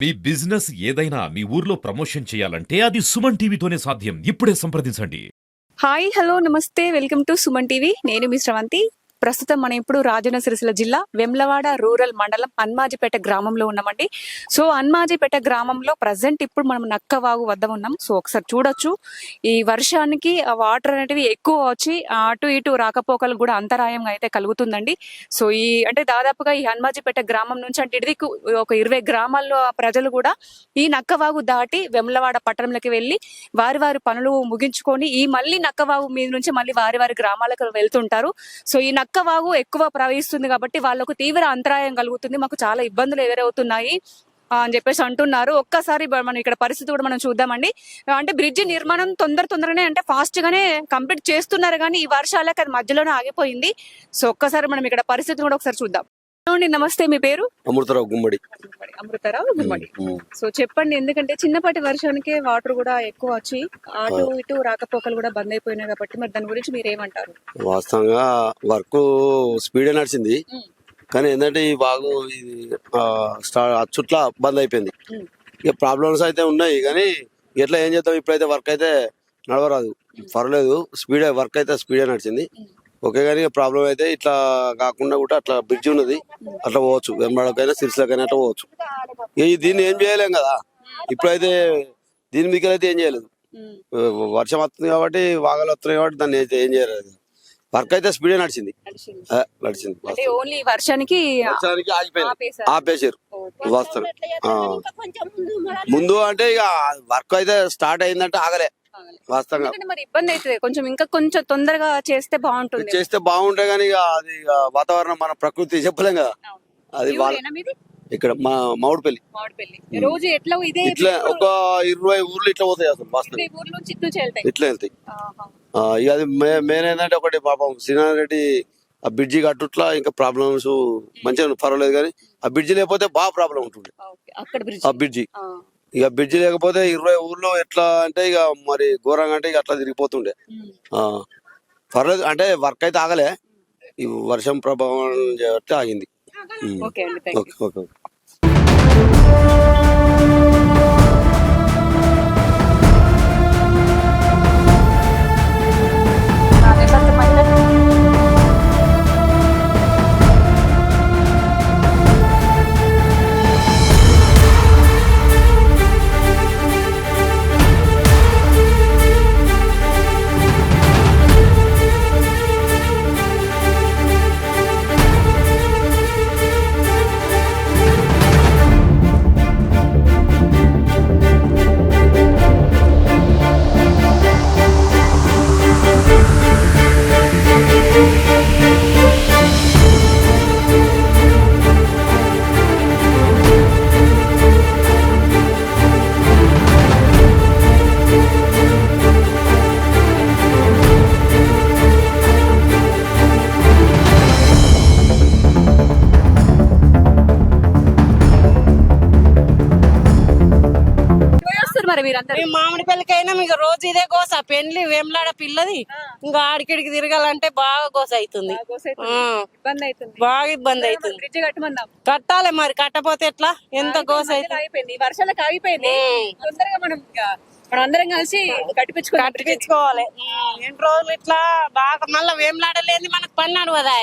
మీ business ఏదైనా మీ ఊర్లో promotion చేయాలంటే అది సుమన్ టీవీతోనే సాధ్యం. ఇప్పుడే సంప్రదించండి. హాయ్ హలో నమస్తే వెల్కమ్ టు సుమన్ టీవీ. నేను మీ శ్రవంతి. ప్రస్తుతం మనం ఇప్పుడు రాజన్న సిరిసిల్ల జిల్లా వెమ్లవాడ రూరల్ మండలం అన్మాజిపేట గ్రామంలో ఉన్నామండి. సో అన్మాజిపేట గ్రామంలో ప్రజెంట్ ఇప్పుడు మనం నక్కవాగు వద్ద ఉన్నాం. సో ఒకసారి చూడొచ్చు, ఈ వర్షానికి ఆ వాటర్ అనేటివి ఎక్కువ వచ్చి అటు ఇటు రాకపోకలు కూడా అంతరాయంగా అయితే కలుగుతుందండి. సో ఈ అంటే దాదాపుగా ఈ అన్మాజిపేట గ్రామం నుంచి అంటే ఇది ఒక 20 గ్రామాల్లో ప్రజలు కూడా ఈ నక్కవాగు దాటి వెమ్లవాడ పట్టణంలోకి వెళ్ళి వారి వారి పనులు ముగించుకొని ఈ మళ్ళీ నక్కవాగు మీద నుంచి మళ్ళీ వారి వారి గ్రామాలకు వెళ్తుంటారు. సో ఈ నక్కవాగు ఎక్కువ ప్రవహిస్తుంది కాబట్టి వాళ్ళకు తీవ్ర అంతరాయం కలుగుతుంది, మాకు చాలా ఇబ్బందులు ఎదురవుతున్నాయి అని చెప్పేసి అంటున్నారు. ఒక్కసారి మనం ఇక్కడ పరిస్థితి కూడా మనం చూద్దామండి. అంటే బ్రిడ్జి నిర్మాణం తొందరగానే అంటే ఫాస్ట్ గానే కంప్లీట్ చేస్తున్నారు, కానీ ఈ వర్షాలకు అది మధ్యలోనే ఆగిపోయింది. సో ఒక్కసారి మనం ఇక్కడ పరిస్థితి కూడా ఒకసారి చూద్దాం. నమస్తే, మీ పేరు? అమృతరావు గుమ్మడి. అమృతరావు గుమ్మడి. సో చెప్పండి, ఎందుకంటే చిన్నపాటి వర్షానికే వాటర్ కూడా ఎక్కువ వచ్చి అటు ఇటు రాకపోకలు కూడా బంద్ అయిపోయినాయి కాబట్టి మరి దాని గురించి మీరు ఏమంటారు? వాస్తవంగా వర్క్ స్పీడ్ నడిచింది, కానీ ఏంటంటే ఈ బాగు ఇది చుట్ల బంద్ అయిపోయింది. ఇక ప్రాబ్లమ్స్ అయితే ఉన్నాయి, కానీ ఎట్లా ఏం చేద్దాం, ఇప్పుడైతే వర్క్ అయితే నడవరాదు, పర్లేదు వర్క్ అయితే స్పీడే నడిచింది. ఓకే, కానీ ప్రాబ్లం అయితే ఇట్లా కాకుండా కూడా అట్లా బ్రిడ్జ్ ఉన్నది, అట్లా పోవచ్చు, వెంబడకైనా సిరిసిలకైనా అట్లా పోవచ్చు. దీన్ని ఏం చేయలేం కదా, ఇప్పుడైతే దీని మీకు అయితే ఏం చేయలేదు. వర్షం వస్తుంది కాబట్టి వాగలు వస్తున్నాయి కాబట్టి దాన్ని అయితే ఏం చేయలేదు. వర్క్ అయితే స్పీడే నడిచింది. వర్షానికి ఆపేసారు వస్తారు. ముందు అంటే ఇక వర్క్ అయితే స్టార్ట్ అయిందంటే ఆగలే. వాస్తవంగా మరి ఇబ్బంది అవుతుంది, కొంచెం తొందరగా చేస్తే బాగుంటాయి, కానీ ఇక అది వాతావరణం మన ప్రకృతి చెప్పలేం కదా. అది ఇక్కడ మా మామిడిపల్లి రోజు ఇట్లా ఒక 20 ఊర్లు ఇట్లా పోతాయి అసలు. వాస్తవం ఇట్లా వెళ్తాయి. ఇక అది మెయిన్ ఏంటంటే ఒకటి పాపం శ్రీనారాయణ రెడ్డి ఆ బ్రిడ్జి కట్టుట్లా ఇంకా ప్రాబ్లమ్స్ మంచిగా పర్వాలేదు, కానీ ఆ బ్రిడ్జి లేకపోతే బాగా ప్రాబ్లం ఉంటుంది. ఆ బ్రిడ్జి ఇక బ్రిడ్జి లేకపోతే 20 ఊర్లో ఎట్లా అంటే ఇక మరి ఘోరంగా అంటే ఇక అట్లా తిరిగిపోతుండే. పర్లేదు, అంటే వర్క్ అయితే ఆగలే, ఈ వర్షం ప్రభావం కాబట్టి ఆగింది. Okay okay. మామిడిపల్లికైనా మీకు రోజు ఇదే గోస, పెండ్లి వేమలాడ పిల్లది, ఇంకా ఆడికిడికి తిరగాలంటే బాగా గోస అవుతుంది, బాగా ఇబ్బంది అవుతుంది. కట్టాలి మరి, కట్టపోతే ఎట్లా, ఎంత గోస అవుతుంది. వర్షాలకు ఆగిపోయింది, తొందరగా మనం అందరం కలిసి కట్టించుకోవాలి. 2 రోజులు ఇట్లా బాగా మళ్ళీ వేమలాడ లేని మనకు పని నడవదా,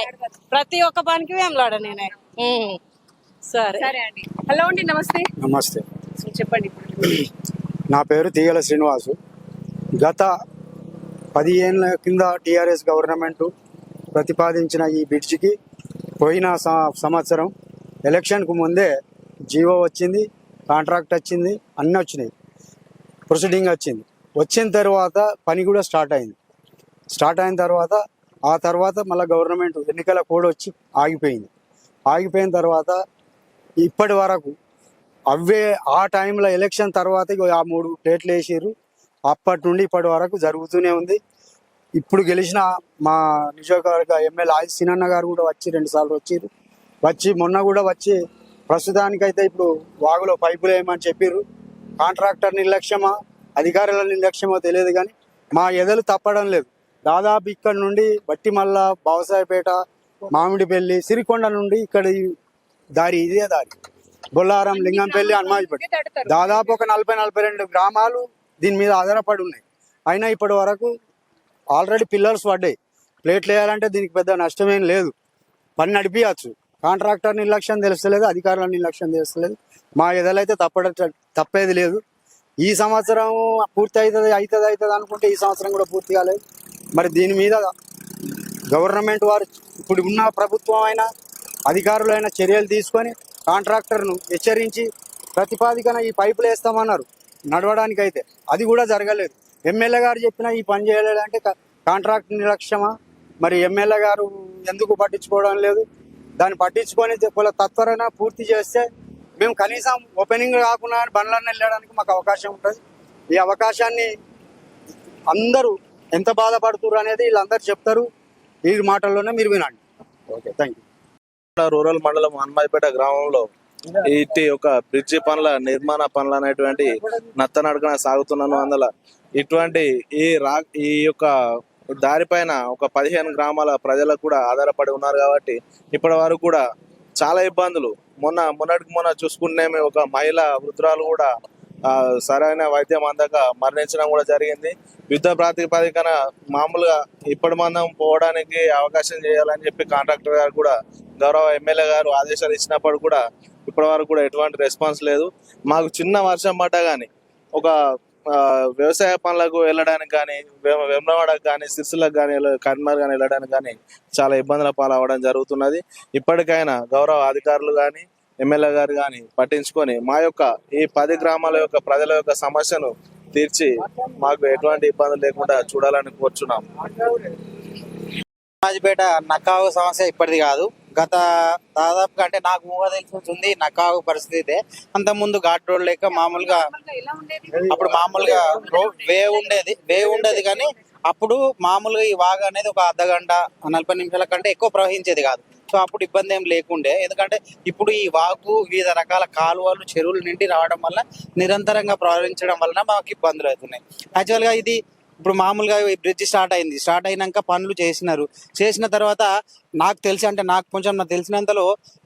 ప్రతి ఒక్క పనికి వేమలాడ నేనే. సరే అండి. హలో అండి, నమస్తే. నమస్తే, చెప్పండి. నా పేరు తీగల శ్రీనివాసు. గత 10 ఏళ్ళ కింద టీఆర్ఎస్ గవర్నమెంట్ ప్రతిపాదించిన ఈ బ్రిడ్జికి పోయిన సంవత్సరం ఎలక్షన్కు ముందే జీవో వచ్చింది, కాంట్రాక్ట్ వచ్చింది, అన్నీ వచ్చినాయి, ప్రొసీడింగ్ వచ్చింది. వచ్చిన తర్వాత పని కూడా స్టార్ట్ అయిన తర్వాత మళ్ళీ గవర్నమెంట్ ఎన్నికల కోడ్ వచ్చి ఆగిపోయిన తర్వాత ఇప్పటి వరకు ఆ టైంలో ఎలక్షన్ తర్వాత ఆ 3 ప్లేట్లు వేసారు. అప్పటి నుండి ఇప్పటి వరకు జరుగుతూనే ఉంది. ఇప్పుడు గెలిచిన మా నియోజకవర్గ ఎమ్మెల్యే ఆది సినన్న గారు కూడా వచ్చి 2 సార్లు వచ్చి మొన్న కూడా వచ్చి ప్రస్తుతానికైతే ఇప్పుడు వాగులో పైపులు వేయమని చెప్పారు. కాంట్రాక్టర్ నిర్లక్ష్యమా అధికారుల నిర్లక్ష్యమో తెలియదు, కానీ మా ఎదలు తప్పడం లేదు. దాదాపు ఇక్కడ నుండి బట్టిమల్ల, బావసాయపేట, మామిడిపల్లి, సిరికొండ నుండి ఇక్కడ దారి ఇదే దారి. బొల్లారం, లింగంపల్లి, హనుమాజిపేట దాదాపు ఒక 40-42 గ్రామాలు దీని మీద ఆధారపడి ఉన్నాయి. అయినా ఇప్పటి వరకు ఆల్రెడీ పిల్లర్స్ పడ్డాయి. ప్లేట్లు వేయాలంటే దీనికి పెద్ద నష్టమేం లేదు, పని నడిపించచ్చు. కాంట్రాక్టర్ నిర్లక్ష్యం తెలుస్తలేదు, అధికారుల నిర్లక్ష్యం తెలుస్తలేదు. మా ఎదలైతే తప్పేది లేదు. ఈ సంవత్సరం పూర్తి అవుతుంది అనుకుంటే ఈ సంవత్సరం కూడా పూర్తి కాలేదు. మరి దీని మీద గవర్నమెంట్ వారు ఇప్పుడు ఉన్న ప్రభుత్వం అయినా అధికారులైనా చర్యలు తీసుకొని కాంట్రాక్టర్ను హెచ్చరించి ప్రతిపాదికన ఈ పైపులు వేస్తామన్నారు నడవడానికి, అయితే అది కూడా జరగలేదు. ఎమ్మెల్యే గారు చెప్పినా ఈ పని చేయలేదంటే కాంట్రాక్ట్ నిర్లక్ష్యమా, మరి ఎమ్మెల్యే గారు ఎందుకు పట్టించుకోవడం లేదు? దాన్ని పట్టించుకొని తత్వరైనా పూర్తి చేస్తే మేము కనీసం ఓపెనింగ్ కాకుండా బండ్లన్నీ వెళ్ళడానికి మాకు అవకాశం ఉంటుంది. ఈ అవకాశాన్ని అందరూ ఎంత బాధపడుతున్నారు అనేది వీళ్ళందరూ చెప్తారు. ఈ మాటల్లోనే మీరు వినండి. Okay, thank you. రూరల్ మండలం హనుమాజిపేట గ్రామంలో ఇట్టి ఒక బ్రిడ్జి పనుల నిర్మాణ పనులు అనేటువంటి నత్తనడకన సాగుతున్నాను. అందులో ఇటువంటి ఈ యొక్క దారిపైన ఒక 15 గ్రామాల ప్రజలకు కూడా ఆధారపడి ఉన్నారు కాబట్టి ఇప్పటి వరకు కూడా చాలా ఇబ్బందులు. మొన్న చూసుకుంటే ఒక మహిళ వృద్ధురాలు కూడా సరైన వైద్యం అందక మరణించడం కూడా జరిగింది. యుద్ధ ప్రాతిపదికన మామూలుగా ఇప్పటి మందం పోవడానికి అవకాశం చేయాలని చెప్పి కాంట్రాక్టర్ గారు కూడా గౌరవ ఎమ్మెల్యే గారు ఆదేశాలు ఇచ్చినప్పుడు కూడా ఇప్పటి వరకు కూడా ఎటువంటి రెస్పాన్స్ లేదు. మాకు చిన్న వర్షం పడ్డా కానీ ఒక వ్యవసాయ పనులకు వెళ్ళడానికి కానీ, వేములవాడకు కానీ, సిరిసిల్లకు కానీ, కరీంనగర్ కానీ వెళ్ళడానికి కానీ చాలా ఇబ్బందుల పాలవడం జరుగుతున్నది. ఇప్పటికైనా గౌరవ అధికారులు కానీ, ఎమ్మెల్యే గారు కానీ పట్టించుకొని మా యొక్క ఈ 10 గ్రామాల యొక్క ప్రజల యొక్క సమస్యను తీర్చి మాకు ఎటువంటి ఇబ్బందులు లేకుండా చూడాలని కోరుచున్నాం. హనుమాజిపేట నక్కావు సమస్య ఇప్పటిది కాదు, గత దాదాపుగా అంటే నాకు ఊహ తెలిసి నక్కావు పరిస్థితి. అంత ముందు ఘాట్ రోడ్ లేక మామూలుగా అప్పుడు మామూలుగా వే ఉండేది కానీ అప్పుడు మామూలుగా ఈ వాగు అనేది ఒక అర్ధగంట 40 నిమిషాల కంటే ఎక్కువ ప్రవహించేది కాదు. సో అప్పుడు ఇబ్బంది ఏం లేకుండే. ఎందుకంటే ఇప్పుడు ఈ వాగు వివిధ రకాల కాలువలు, చెరువులు నిండి రావడం వల్ల నిరంతరంగా ప్రవహించడం వలన మాకు ఇబ్బందులు అవుతున్నాయి. యాక్చువల్గా ఇది ఇప్పుడు మామూలుగా ఈ బ్రిడ్జ్ స్టార్ట్ అయినాక పనులు చేసిన తర్వాత నాకు తెలిసినంతలో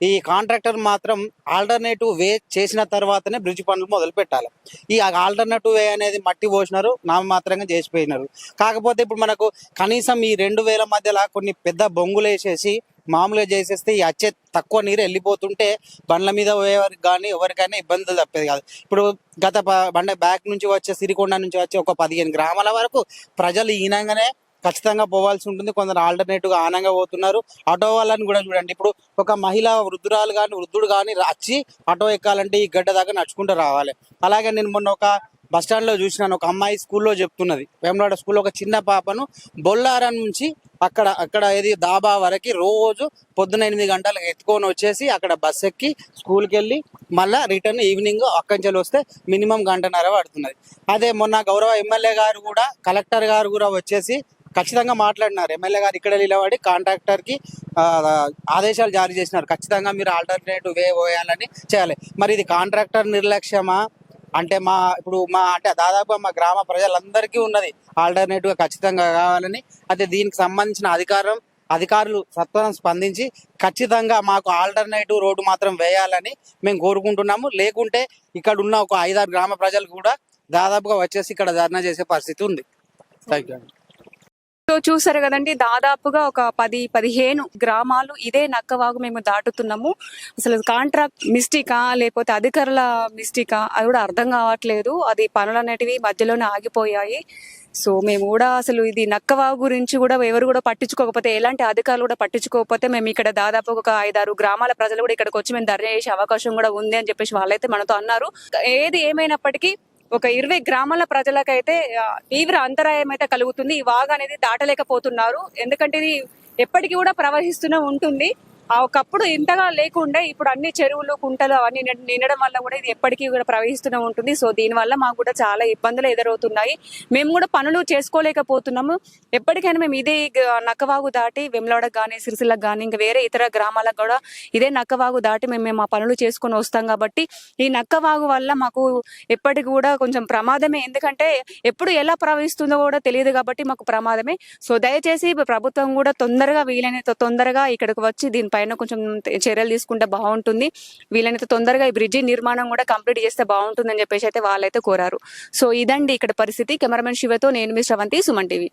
ఈ కాంట్రాక్టర్ మాత్రం ఆల్టర్నేటివ్ వే చేసిన తర్వాతనే బ్రిడ్జ్ పనులు మొదలు పెట్టాలి. ఈ ఆల్టర్నేటివ్ వే అనేది మట్టి పోసినారు, నామమాత్రంగా చేసిపోయినారు. కాకపోతే ఇప్పుడు మనకు కనీసం ఈ 2000 మధ్యలో కొన్ని పెద్ద బొంగులు వేసేసి మామూలుగా చేసేస్తే ఈ వచ్చే తక్కువ నీరు వెళ్ళిపోతుంటే బండ్ల మీద పోయేవారికి కానీ ఎవరికైనా ఇబ్బందులు తప్పేది కాదు. ఇప్పుడు గత బ్యాక్ నుంచి వచ్చే సిరికొండ నుంచి వచ్చే ఒక 15 గ్రామాల వరకు ప్రజలు ఈనంగానే ఖచ్చితంగా పోవాల్సి ఉంటుంది. కొందరు ఆల్టర్నేటివ్ గా ఆనంగా పోతున్నారు. ఆటో వాళ్ళని కూడా చూడండి, ఇప్పుడు ఒక మహిళ వృద్ధుడు కానీ వచ్చి ఆటో ఎక్కాలంటే ఈ గడ్డ దాకా నడుచుకుంటూ రావాలి. అలాగే నేను మొన్న ఒక బస్ స్టాండ్ లో చూసినాను, ఒక అమ్మాయి స్కూల్లో చెప్తున్నది, వేములవాడ స్కూల్లో ఒక చిన్న పాపను బొల్లారం నుంచి అక్కడ ఏది దాబా వరకు రోజు పొద్దున 8 గంటలకు ఎత్తుకొని వచ్చేసి అక్కడ బస్ ఎక్కి స్కూల్కి వెళ్ళి మళ్ళీ రిటర్న్ ఈవినింగ్ అక్కడి నుంచి వస్తే మినిమం 1.5 గంట పడుతున్నది. అదే మొన్న గౌరవ ఎమ్మెల్యే గారు కూడా, కలెక్టర్ గారు కూడా వచ్చేసి ఖచ్చితంగా మాట్లాడినారు. ఎమ్మెల్యే గారు ఇక్కడ నిలబడి కాంట్రాక్టర్ కి ఆదేశాలు జారీ చేసినారు, ఖచ్చితంగా మీరు ఆల్టర్నేటివ్ వే పోయాలని చేయాలి. మరి ఇది కాంట్రాక్టర్ నిర్లక్ష్యమా అంటే అంటే దాదాపు మా గ్రామ ప్రజలందరికీ ఉన్నది ఆల్టర్నేటివ్ గా ఖచ్చితంగా కావాలని. అయితే దీనికి సంబంధించిన అధికారులు సత్వరం స్పందించి ఖచ్చితంగా మాకు ఆల్టర్నేటివ్ రోడ్డు మాత్రం వేయాలని మేము కోరుకుంటున్నాము. లేకుంటే ఇక్కడ ఉన్న ఒక 5-6 గ్రామ ప్రజలు కూడా దాదాపుగా వచ్చేసి ఇక్కడ ధర్నా చేసే పరిస్థితి ఉంది. Thank you. సో చూసారు కదండి, దాదాపుగా ఒక 10-15 గ్రామాలు ఇదే నక్కవాగు మేము దాటుతున్నాము. అసలు కాంట్రాక్ట్ మిస్టేకా లేకపోతే అధికారుల మిస్టేకా అది కూడా అర్థం కావట్లేదు. అది పనులు అనేటివి మధ్యలోనే ఆగిపోయాయి. సో మేము కూడా అసలు ఇది నక్కవాగు గురించి కూడా ఎవరు కూడా పట్టించుకోకపోతే, ఎలాంటి అధికారులు కూడా పట్టించుకోకపోతే మేము ఇక్కడ దాదాపు ఒక 5-6 గ్రామాల ప్రజలు కూడా ఇక్కడికి వచ్చి మేము ధర్నా చేసే అవకాశం కూడా ఉంది అని చెప్పేసి వాళ్ళైతే మనతో అన్నారు. ఏది ఏమైనప్పటికీ ఒక 20 గ్రామాల ప్రజలకైతే తీవ్ర అంతరాయం అయితే కలుగుతుంది. ఈ వాగు అనేది దాటలేకపోతున్నారు, ఎందుకంటే ఇది ఎప్పటికీ కూడా ప్రవహిస్తూనే ఉంటుంది. ఒకప్పుడు ఇంతగా లేకుండే ఇప్పుడు అన్ని చెరువులు, కుంటలు అవన్నీ నిండడం వల్ల కూడా ఇది ఎప్పటికీ కూడా ప్రవహిస్తూనే ఉంటుంది. సో దీనివల్ల మాకు కూడా చాలా ఇబ్బందులు ఎదురవుతున్నాయి. మేము కూడా పనులు చేసుకోలేకపోతున్నాము. ఎప్పటికైనా మేము ఇదే నక్కవాగు దాటి వెమ్లవాడకు కానీ, సిరిసిల్లకు కానీ, ఇంకా వేరే ఇతర గ్రామాలకు కూడా ఇదే నక్కవాగు దాటి మేము మా పనులు చేసుకొని వస్తాం. కాబట్టి ఈ నక్కవాగు వల్ల మాకు ఎప్పటికి కూడా కొంచెం ప్రమాదమే, ఎందుకంటే ఎప్పుడు ఎలా ప్రవహిస్తుందో కూడా తెలియదు కాబట్టి మాకు ప్రమాదమే. సో దయచేసి ప్రభుత్వం కూడా వీలైనంత తొందరగా ఇక్కడికి వచ్చి దీనిపై దీనిపైన కొంచెం చర్యలు తీసుకుంటే బాగుంటుంది. వీళ్ళనైతే తొందరగా ఈ బ్రిడ్జి నిర్మాణం కూడా కంప్లీట్ చేస్తే బాగుంటుందని చెప్పేసి అయితే వాళ్ళైతే కోరారు. సో ఇదండి ఇక్కడ పరిస్థితి. కెమెరామెన్ శివతో నేను మీ శ్రవంతి, సుమన్ టీవీ.